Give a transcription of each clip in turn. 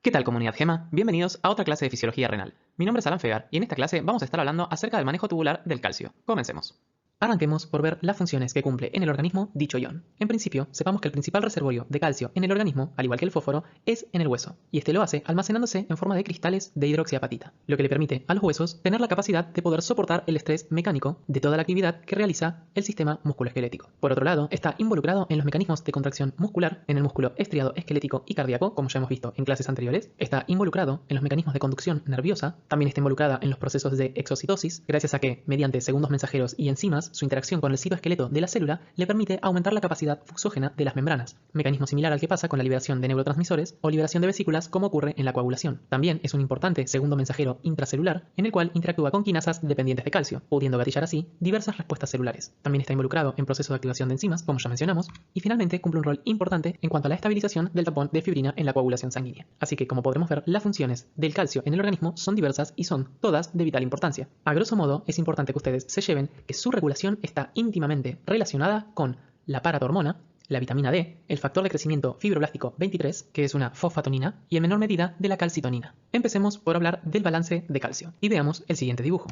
¿Qué tal, comunidad Gema? Bienvenidos a otra clase de fisiología renal. Mi nombre es Alan Fegar y en esta clase vamos a estar hablando acerca del manejo tubular del calcio. Comencemos. Arranquemos por ver las funciones que cumple en el organismo dicho ion. En principio, sepamos que el principal reservorio de calcio en el organismo, al igual que el fósforo, es en el hueso, y este lo hace almacenándose en forma de cristales de hidroxiapatita, lo que le permite a los huesos tener la capacidad de poder soportar el estrés mecánico de toda la actividad que realiza el sistema musculoesquelético. Por otro lado, está involucrado en los mecanismos de contracción muscular en el músculo estriado esquelético y cardíaco, como ya hemos visto en clases anteriores. Está involucrado en los mecanismos de conducción nerviosa, también está involucrada en los procesos de exocitosis, gracias a que, mediante segundos mensajeros y enzimas, su interacción con el citoesqueleto de la célula le permite aumentar la capacidad fuxógena de las membranas, mecanismo similar al que pasa con la liberación de neurotransmisores o liberación de vesículas como ocurre en la coagulación. También es un importante segundo mensajero intracelular en el cual interactúa con quinasas dependientes de calcio, pudiendo gatillar así diversas respuestas celulares. También está involucrado en procesos de activación de enzimas, como ya mencionamos, y finalmente cumple un rol importante en cuanto a la estabilización del tapón de fibrina en la coagulación sanguínea. Así que, como podremos ver, las funciones del calcio en el organismo son diversas y son todas de vital importancia. A grosso modo, es importante que ustedes se lleven que su regulación está íntimamente relacionada con la paratormona, la vitamina D, el factor de crecimiento fibroblástico 23, que es una fosfatonina, y en menor medida de la calcitonina. Empecemos por hablar del balance de calcio y veamos el siguiente dibujo.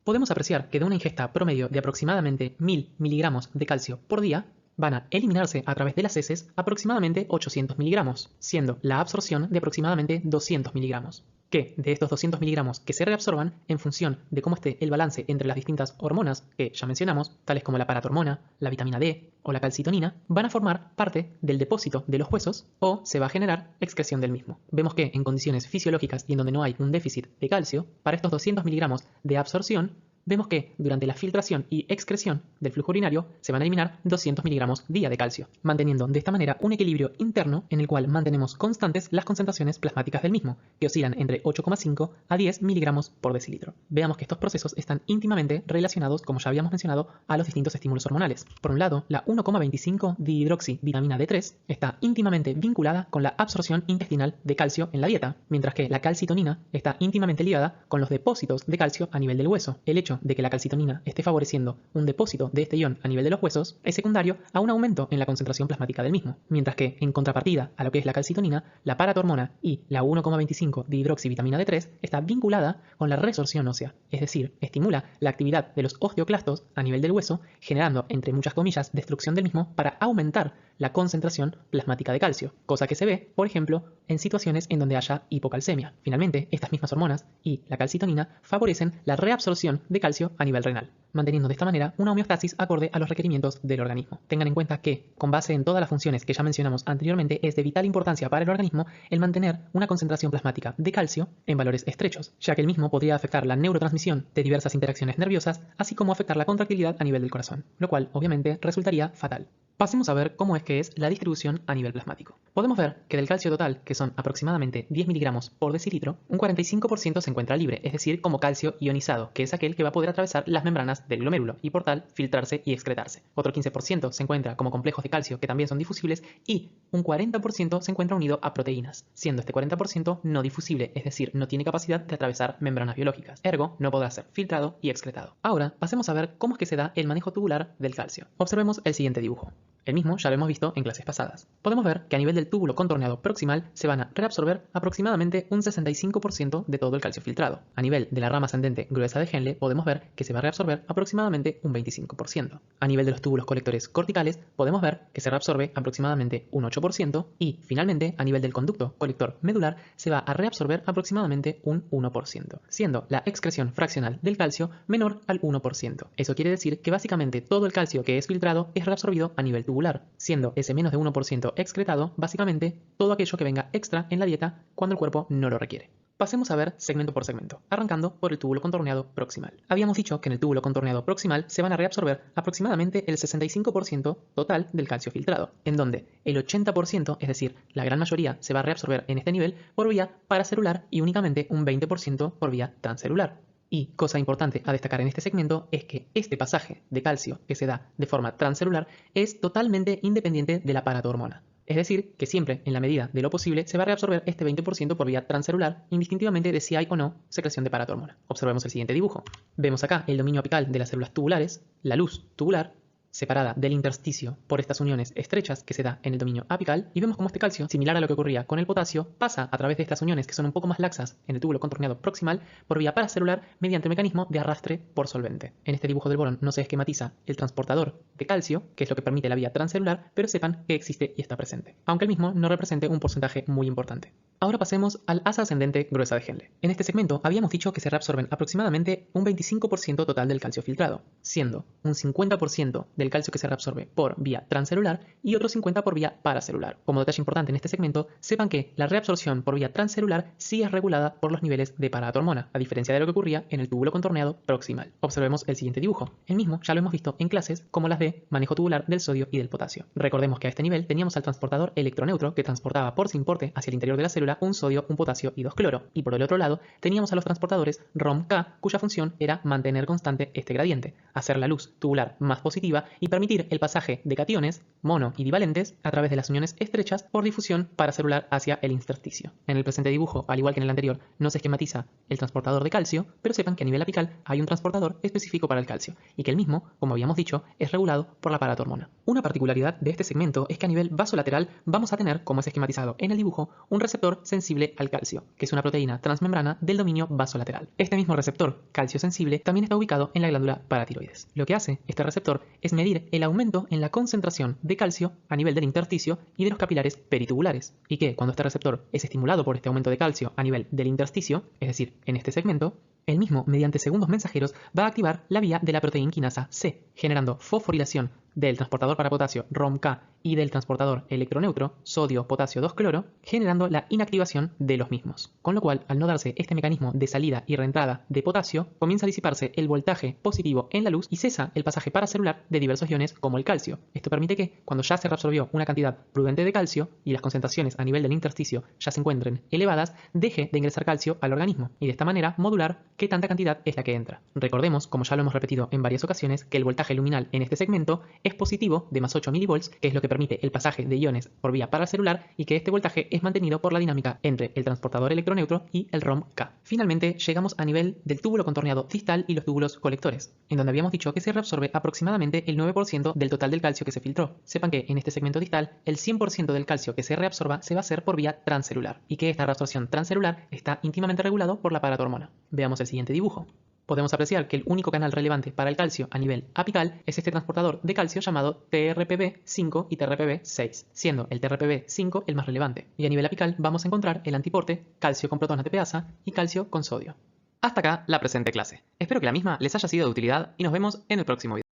Podemos apreciar que de una ingesta promedio de aproximadamente 1000 miligramos de calcio por día, van a eliminarse a través de las heces aproximadamente 800 miligramos, siendo la absorción de aproximadamente 200 miligramos. Que de estos 200 miligramos que se reabsorban, en función de cómo esté el balance entre las distintas hormonas que ya mencionamos, tales como la paratormona, la vitamina D o la calcitonina, van a formar parte del depósito de los huesos o se va a generar excreción del mismo. Vemos que en condiciones fisiológicas y en donde no hay un déficit de calcio, para estos 200 miligramos de absorción, vemos que durante la filtración y excreción del flujo urinario se van a eliminar 200 miligramos día de calcio, manteniendo de esta manera un equilibrio interno en el cual mantenemos constantes las concentraciones plasmáticas del mismo, que oscilan entre 8,5 a 10 miligramos por decilitro. Veamos que estos procesos están íntimamente relacionados, como ya habíamos mencionado, a los distintos estímulos hormonales. Por un lado, la 1,25 dihidroxivitamina D3 está íntimamente vinculada con la absorción intestinal de calcio en la dieta, mientras que la calcitonina está íntimamente ligada con los depósitos de calcio a nivel del hueso. El hecho de que la calcitonina esté favoreciendo un depósito de este ion a nivel de los huesos es secundario a un aumento en la concentración plasmática del mismo, mientras que, en contrapartida a lo que es la calcitonina, la paratormona y la 1,25 dihidroxivitamina D3 está vinculada con la resorción ósea, es decir, estimula la actividad de los osteoclastos a nivel del hueso, generando, entre muchas comillas, destrucción del mismo para aumentar la concentración plasmática de calcio, cosa que se ve, por ejemplo, en situaciones en donde haya hipocalcemia. Finalmente, estas mismas hormonas y la calcitonina favorecen la reabsorción de calcio a nivel renal, manteniendo de esta manera una homeostasis acorde a los requerimientos del organismo. Tengan en cuenta que, con base en todas las funciones que ya mencionamos anteriormente, es de vital importancia para el organismo el mantener una concentración plasmática de calcio en valores estrechos, ya que el mismo podría afectar la neurotransmisión de diversas interacciones nerviosas, así como afectar la contractilidad a nivel del corazón, lo cual obviamente resultaría fatal. Pasemos a ver cómo es que es la distribución a nivel plasmático. Podemos ver que del calcio total, que son aproximadamente 10 miligramos por decilitro, un 45% se encuentra libre, es decir, como calcio ionizado, que es aquel que va a poder atravesar las membranas del glomérulo y por tal filtrarse y excretarse. Otro 15% se encuentra como complejos de calcio que también son difusibles y un 40% se encuentra unido a proteínas, siendo este 40% no difusible, es decir, no tiene capacidad de atravesar membranas biológicas, ergo no podrá ser filtrado y excretado. Ahora pasemos a ver cómo es que se da el manejo tubular del calcio. Observemos el siguiente dibujo. El mismo ya lo hemos visto en clases pasadas. Podemos ver que a nivel del túbulo contorneado proximal se van a reabsorber aproximadamente un 65% de todo el calcio filtrado. A nivel de la rama ascendente gruesa de Henle podemos ver que se va a reabsorber aproximadamente un 25%. A nivel de los túbulos colectores corticales podemos ver que se reabsorbe aproximadamente un 8% y finalmente a nivel del conducto colector medular se va a reabsorber aproximadamente un 1%, siendo la excreción fraccional del calcio menor al 1%. Eso quiere decir que básicamente todo el calcio que es filtrado es reabsorbido a nivel tubular, siendo ese menos de 1% excretado básicamente todo aquello que venga extra en la dieta cuando el cuerpo no lo requiere. Pasemos a ver segmento por segmento, arrancando por el túbulo contorneado proximal. Habíamos dicho que en el túbulo contorneado proximal se van a reabsorber aproximadamente el 65% total del calcio filtrado, en donde el 80%, es decir, la gran mayoría, se va a reabsorber en este nivel por vía paracelular y únicamente un 20% por vía transcelular. Y cosa importante a destacar en este segmento es que este pasaje de calcio que se da de forma transcelular es totalmente independiente de la paratormona. Es decir, que siempre, en la medida de lo posible, se va a reabsorber este 20% por vía transcelular, indistintivamente de si hay o no secreción de paratormona. Observemos el siguiente dibujo. Vemos acá el dominio apical de las células tubulares, la luz tubular, separada del intersticio por estas uniones estrechas que se da en el dominio apical, y vemos cómo este calcio, similar a lo que ocurría con el potasio, pasa a través de estas uniones que son un poco más laxas en el túbulo contorneado proximal por vía paracelular mediante el mecanismo de arrastre por solvente. En este dibujo del bolón no se esquematiza el transportador de calcio, que es lo que permite la vía transcelular, pero sepan que existe y está presente, aunque el mismo no represente un porcentaje muy importante. Ahora pasemos al asa ascendente gruesa de Henle. En este segmento habíamos dicho que se reabsorben aproximadamente un 25% total del calcio filtrado, siendo un 50% del calcio que se reabsorbe por vía transcelular y otro 50% por vía paracelular. Como detalle importante en este segmento, sepan que la reabsorción por vía transcelular sí es regulada por los niveles de paratormona, a diferencia de lo que ocurría en el túbulo contorneado proximal. Observemos el siguiente dibujo. El mismo ya lo hemos visto en clases como las de manejo tubular del sodio y del potasio. Recordemos que a este nivel teníamos al transportador electroneutro que transportaba por sin porte hacia el interior de la célula un sodio, un potasio y 2 cloro. Y por el otro lado teníamos a los transportadores ROM-K, cuya función era mantener constante este gradiente, hacer la luz tubular más positiva y permitir el pasaje de cationes mono y divalentes a través de las uniones estrechas por difusión paracelular hacia el intersticio. En el presente dibujo, al igual que en el anterior, no se esquematiza el transportador de calcio, pero sepan que a nivel apical hay un transportador específico para el calcio y que el mismo, como habíamos dicho, es regulado por la paratormona. Una particularidad de este segmento es que a nivel vasolateral vamos a tener, como es esquematizado en el dibujo, un receptor sensible al calcio, que es una proteína transmembrana del dominio vasolateral. Este mismo receptor, calcio sensible, también está ubicado en la glándula paratiroides. Lo que hace este receptor es medir el aumento en la concentración de calcio a nivel del intersticio y de los capilares peritubulares, y que cuando este receptor es estimulado por este aumento de calcio a nivel del intersticio, es decir, en este segmento, el mismo, mediante segundos mensajeros, va a activar la vía de la proteína quinasa C, generando fosforilación del transportador para potasio ROM-K y del transportador electroneutro sodio, potasio 2 cloro, generando la inactivación de los mismos. Con lo cual, al no darse este mecanismo de salida y reentrada de potasio, comienza a disiparse el voltaje positivo en la luz y cesa el pasaje paracelular de diversos iones como el calcio. Esto permite que, cuando ya se reabsorbió una cantidad prudente de calcio y las concentraciones a nivel del intersticio ya se encuentren elevadas, deje de ingresar calcio al organismo y de esta manera modular qué tanta cantidad es la que entra. Recordemos, como ya lo hemos repetido en varias ocasiones, que el voltaje luminal en este segmento es positivo de más 8 mV, que es lo que permite el pasaje de iones por vía paracelular y que este voltaje es mantenido por la dinámica entre el transportador electroneutro y el ROM-K. Finalmente, llegamos a nivel del túbulo contorneado distal y los túbulos colectores, en donde habíamos dicho que se reabsorbe aproximadamente el 9% del total del calcio que se filtró. Sepan que en este segmento distal, el 100% del calcio que se reabsorba se va a hacer por vía transcelular y que esta reabsorción transcelular está íntimamente regulado por la paratormona. Veamos el siguiente dibujo. Podemos apreciar que el único canal relevante para el calcio a nivel apical es este transportador de calcio llamado TRPV5 y TRPV6, siendo el TRPV5 el más relevante. Y a nivel apical vamos a encontrar el antiporte, calcio con protones de ATPasa y calcio con sodio. Hasta acá la presente clase. Espero que la misma les haya sido de utilidad y nos vemos en el próximo video.